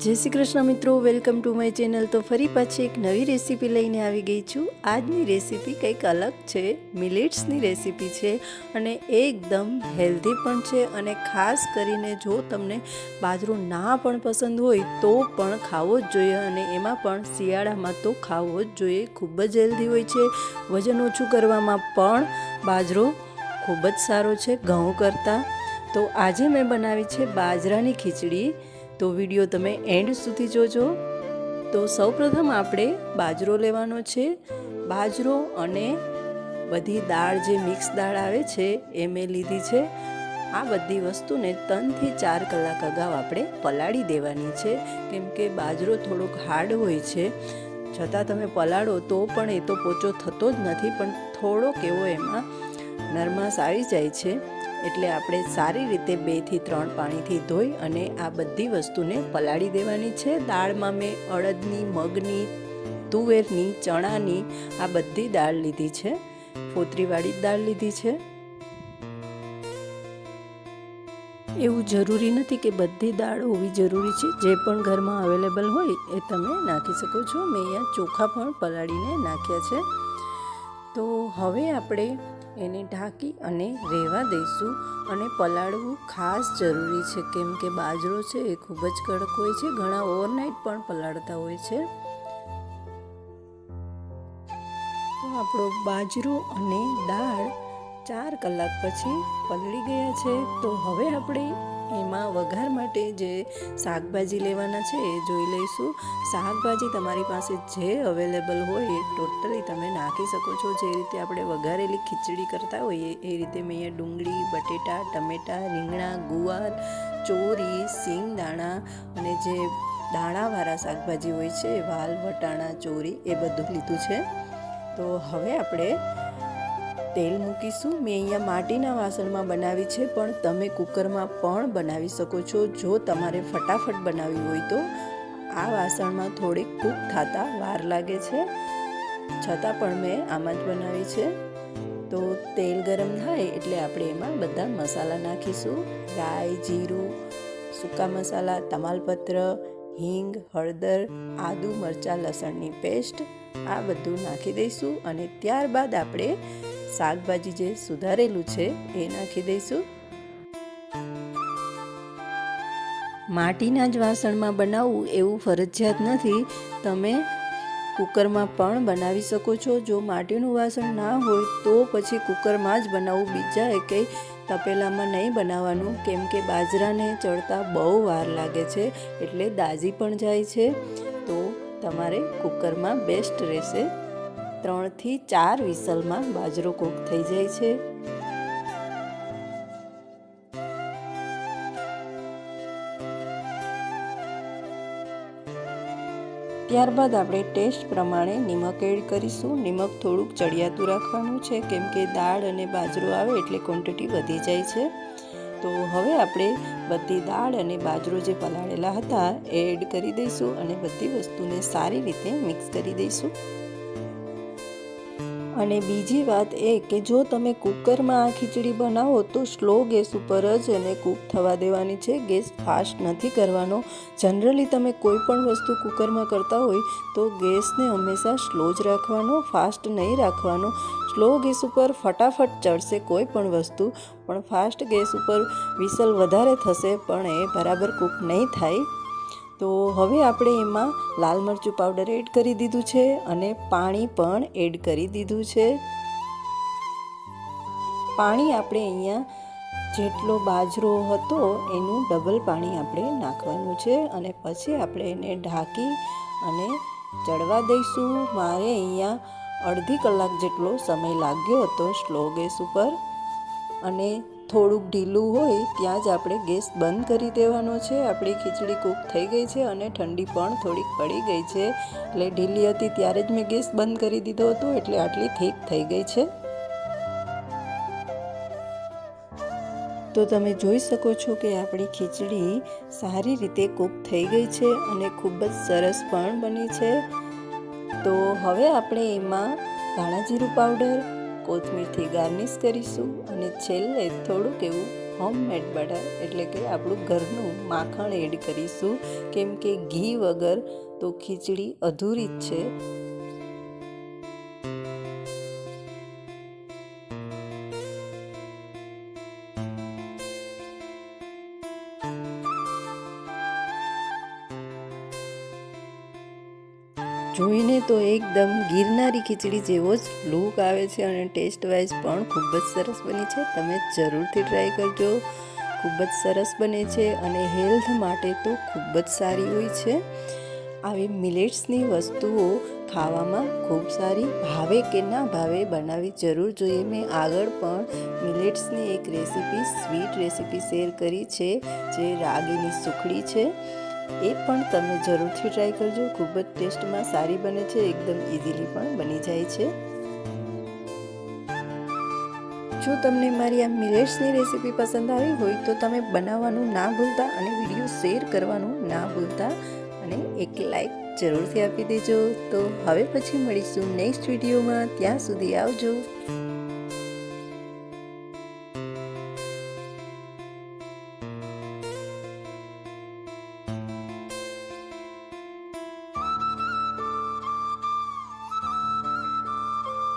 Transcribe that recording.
જય શ્રી કૃષ્ણ મિત્રો, welcome to my channel. તો ફરી પાછી એક નવી રેસીપી લઈને આવી ગઈ છું। આજની રેસીપી કંઈક અલગ છે, મિલેટ્સની રેસીપી છે અને એકદમ હેલ્ધી પણ છે। અને ખાસ કરીને જો તમને બાજરો ના પણ પસંદ હોય તો પણ ખાવો જ જોઈએ, અને એમાં પણ શિયાળામાં તો ખાવો જ જોઈએ। ખૂબ જ હેલ્ધી હોય છે, વજન ઓછું કરવામાં પણ બાજરો ખૂબ જ સારો છે ઘઉં કરતાં। તો આજે મેં બનાવી છે બાજરાની ખીચડી, તો વિડીયો તમે એન્ડ સુધી જોજો। તો સૌપ્રથમ આપણે બાજરો લેવાનો છે। બાજરો અને બધી દાળ, જે મિક્સ દાળ આવે છે એ મેં લીધી છે। આ બધી વસ્તુને 3 થી 4 કલાક અગાઉ આપણે પલાળી દેવાની છે, કેમ કે બાજરો થોડોક હાર્ડ હોય છે, છતાં તમે પલાળો તો પણ એ તો પોચો થતો જ નથી, પણ થોડોક એવો એમાં નરમાશ આવી જાય છે। એટલે આપણે સારી રીતે 2 થી 3 પાણીથી ધોઈ અને આ બધી વસ્તુને પલાળી દેવાની છે। દાળમાં મેં અડદની, મગની, તુવેરની, ચણાની આ બધી દાળ લીધી છે, ફોતરીવાળી દાળ લીધી છે। એવું જરૂરી નથી કે બધી દાળ હોવી જરૂરી છે, જે પણ ઘરમાં અવેલેબલ હોય એ તમે નાખી શકો છો। મેં અહીંયા ચોખા પણ પલાળીને નાખ્યા છે। તો હવે આપણે એને ઢાંકી અને રહેવા દઈશું, અને પલાળવું ખાસ જરૂરી છે, કેમ કે બાજરો છે એ ખૂબ જ કડક હોય છે, ઘણા ઓવરનાઇટ પણ પલાળતા હોય છે। તો આપણો બાજરો અને દાળ 4 કલાક પછી પલળી ગયા છે। તો હવે આપણે એમાં વઘાર માટે જે શાકભાજી લેવાના છે એ જોઈ લઈશું। શાકભાજી તમારી પાસે જે અવેલેબલ હોય એ ટોટલી તમે નાખી શકો છો। જે રીતે આપણે વઘારેલી ખીચડી કરતા હોઈએ એ રીતે મેં અહીંયા ડુંગળી, બટેટા, ટમેટા, રીંગણા, ગુવાર, ચોરી, સિંગદાણા અને જે દાણાવાળા શાકભાજી હોય છે, વાલ, વટાણા, ચોરી, એ બધું લીધું છે। તો હવે આપણે તેલ મૂકીશું। મેં અહીંયા માટીના વાસણમાં બનાવી છે, પણ તમે કુકરમાં પણ બનાવી શકો છો। જો તમારે ફટાફટ બનાવવી હોય તો આ વાસણમાં થોડીક કૂક થતાં વાર લાગે છે, છતાં પણ મેં આમાં જ બનાવી છે। તો તેલ ગરમ થાય એટલે આપણે એમાં બધા મસાલા નાખીશું। રાઈ, જીરું, સૂકા મસાલા, તમાલપત્ર, હિંગ, હળદર, આદુ, મરચાં, લસણની પેસ્ટ, આ બધું નાખી દઈશું। અને ત્યારબાદ આપણે શાકભાજી જે સુધારેલું છે એ નાખી દઈશું। માટીના જ વાસણમાં બનાવવું એવું ફરજિયાત નથી, તમે કુકરમાં પણ બનાવી શકો છો। જો માટીનું વાસણ ના હોય તો પછી કુકરમાં જ બનાવવું, બીજા કંઈ તપેલામાં નહીં બનાવવાનું, કેમ કે બાજરાને ચડતા બહુ વાર લાગે છે, એટલે દાઝી પણ જાય છે। તો તમારે કુકરમાં બેસ્ટ રહેશે। 3 થી 4 વિસલમાં બાજરો કૂક થઈ જાય છે। ત્યારબાદ આપણે ટેસ્ટ પ્રમાણે નિમક એડ કરીશું। નિમક થોડુંક ચડિયાતું રાખવાનું છે, કેમ કે દાળ અને બાજરો આવે એટલે ક્વોન્ટિટી વધી જાય છે। તો હવે આપણે બધી દાળ અને બાજરો જે પલાળેલા હતા એ એડ કરી દઈશું, અને બધી વસ્તુને સારી રીતે મિક્સ કરી દઈશું। અને બીજી વાત એ કે જો તમે કુકરમાં આ ખીચડી બનાવો તો સ્લો ગેસ ઉપર જ એને કૂક થવા દેવાની છે, ગેસ ફાસ્ટ નથી કરવાનો। જનરલી તમે કોઈ પણ વસ્તુ કુકરમાં કરતા હોય તો ગેસને હંમેશા સ્લો જ રાખવાનો, ફાસ્ટ નહીં રાખવાનો। સ્લો ગેસ ઉપર ફટાફટ ચડશે કોઈ પણ વસ્તુ, પણ ફાસ્ટ ગેસ ઉપર વિસલ વધારે થશે પણ એ બરાબર કૂક નહીં થાય। તો હવે આપણે એમાં લાલ મરચું પાવડર એડ કરી દીધું છે, અને પાણી પણ એડ કરી દીધું છે। પાણી આપણે અહીંયા જેટલો બાજરો હતો એનું ડબલ પાણી આપણે નાખવાનું છે, અને પછી આપણે એને ઢાંકી અને ચડવા દઈશું। મારે અહીંયા અડધી કલાક જેટલો સમય લાગ્યો હતો સ્લો ગેસ ઉપર, અને થોડુંક ઢીલું હોય ત્યાં જ આપણે ગેસ બંધ કરી દેવાનો છે। આપણી ખીચડી કૂક થઈ ગઈ છે અને ઠંડી પણ થોડીક પડી ગઈ છે, એટલે ઢીલી હતી ત્યારે જ મેં ગેસ બંધ કરી દીધો હતો, એટલે આટલી થીક થઈ ગઈ છે। તો તમે જોઈ શકો છો કે આપણી ખીચડી સારી રીતે કૂક થઈ ગઈ છે અને ખૂબ જ સરસ પણ બની છે। તો હવે આપણે એમાં ધાણા જીરું પાવડર, કોથમીરથી ગાર્નિશ કરીશું, અને છેલ્લે થોડુંક એવું હોમમેડ બટર એટલે કે આપણું ઘરનું માખણ એડ કરીશું, કેમ કે ઘી વગર તો ખીચડી અધૂરી જ છે. જોઈને તો એકદમ ગિરનારી ખીચડી જેવો જ લુક આવે છે અને ટેસ્ટ વાઇઝ પણ ખૂબ જ સરસ બની છે. તમે જરૂરથી ટ્રાય કરજો. ખૂબ જ સરસ બને છે અને હેલ્થ માટે તો ખૂબ જ સારી હોય છે. આવી મિલેટ્સની વસ્તુઓ ખાવામાં ખૂબ સારી, ભાવે કે ના ભાવે બનાવવી જરૂર જોઈએ. મેં આગળ પણ મિલેટ્સની એક રેસીપી, સ્વીટ રેસીપી શેર કરી છે, જે રાગીની સુખડી છે. એ પણ તમે જરૂરથી ટ્રાય કરજો. ખૂબ જ ટેસ્ટમાં સારી બને છે, એકદમ ઇઝીલી પણ બની જાય છે. જો તમને મારી આ મિલેટ્સની રેસીપી પસંદ આવી હોય તો તમે બનાવવાનું ના ભૂલતા અને વિડીયો શેર કરવાનું ના ભૂલતા અને એક લાઈક જરૂરથી આપી દેજો. તો હવે પછી મળીશું નેક્સ્ટ વિડીયોમાં. ત્યાં સુધી આવજો.